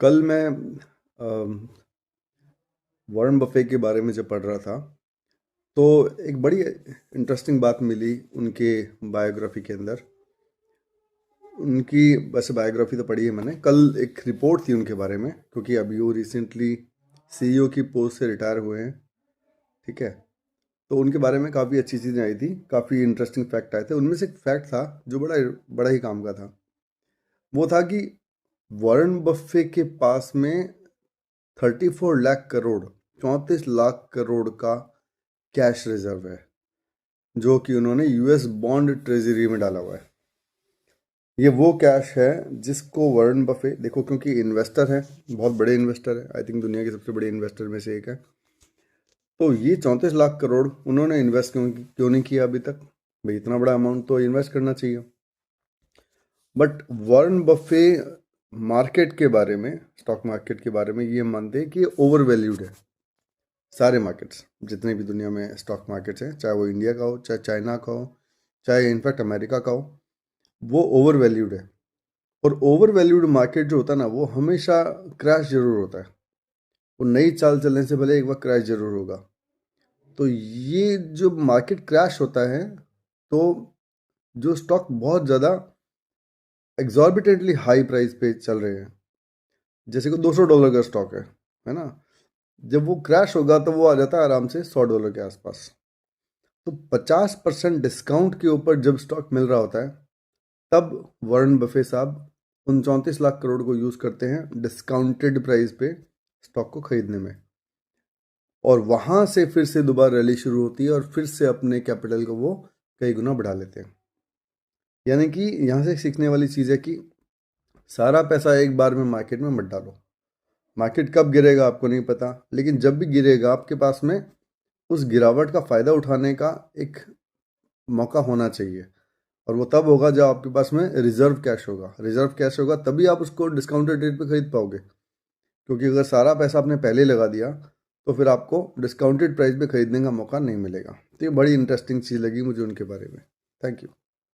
कल मैं Warren Buffett के बारे में जब पढ़ रहा था तो एक बड़ी इंटरेस्टिंग बात मिली उनके बायोग्राफी के अंदर। उनकी वैसे बायोग्राफी तो पढ़ी है मैंने, कल एक रिपोर्ट थी उनके बारे में, क्योंकि अभी वो रिसेंटली सीईओ की पोस्ट से रिटायर हुए हैं। ठीक है, तो उनके बारे में काफ़ी अच्छी चीज़ें आई थी, काफ़ी इंटरेस्टिंग फैक्ट आए थे। उनमें से एक फैक्ट था जो बड़ा बड़ा ही काम का था। वो था कि वॉरेन बफे के पास में 34 लाख करोड़ 34 लाख करोड़ का कैश रिजर्व है, जो कि उन्होंने यूएस बॉन्ड ट्रेजरी में डाला हुआ है। ये वो कैश है जिसको वॉरेन बफे, देखो क्योंकि इन्वेस्टर है, बहुत बड़े इन्वेस्टर है, आई थिंक दुनिया के सबसे बड़े इन्वेस्टर में से एक है। तो ये 34 लाख करोड़ उन्होंने इन्वेस्ट क्यों नहीं किया अभी तक? भाई इतना बड़ा अमाउंट तो इन्वेस्ट करना चाहिए। बट वॉरेन बफे मार्केट के बारे में, स्टॉक मार्केट के बारे में ये मानते हैं कि ओवर वैल्यूड है। सारे मार्केट्स, जितने भी दुनिया में स्टॉक मार्केट्स हैं, चाहे वो इंडिया का हो, चाहे चाइना का हो, चाहे इनफैक्ट अमेरिका का हो, वो ओवर वैल्यूड है। और ओवर वैल्यूड मार्केट जो होता है ना, वो हमेशा क्रैश जरूर होता है। वो नई चाल चलने से पहले एक बार क्रैश जरूर होगा। तो ये जो मार्केट क्रैश होता है, तो जो स्टॉक बहुत ज़्यादा एग्जॉर्बिटेंटली हाई प्राइस पे चल रहे हैं, जैसे कि $200 का स्टॉक है ना, जब वो क्रैश होगा तो वो आ जाता है आराम से $100 के आसपास। तो 50% डिस्काउंट के ऊपर जब स्टॉक मिल रहा होता है, तब वॉरेन बफे साहब उन 34 लाख करोड़ को यूज़ करते हैं डिस्काउंटेड प्राइस पे स्टॉक को खरीदने में। और वहाँ से फिर से दोबारा रैली शुरू होती है और फिर से अपने कैपिटल को वो कई गुना बढ़ा लेते हैं। यानी कि यहाँ से सीखने वाली चीज़ है कि सारा पैसा एक बार में मार्केट में मत डालो। मार्केट कब गिरेगा आपको नहीं पता, लेकिन जब भी गिरेगा आपके पास में उस गिरावट का फ़ायदा उठाने का एक मौका होना चाहिए। और वो तब होगा जब आपके पास में रिजर्व कैश होगा। रिजर्व कैश होगा तभी आप उसको डिस्काउंटेड रेट पे खरीद पाओगे, क्योंकि अगर सारा पैसा आपने पहले लगा दिया तो फिर आपको डिस्काउंटेड प्राइस पे खरीदने का मौका नहीं मिलेगा। तो ये बड़ी इंटरेस्टिंग चीज़ लगी मुझे उनके बारे में। Thank you.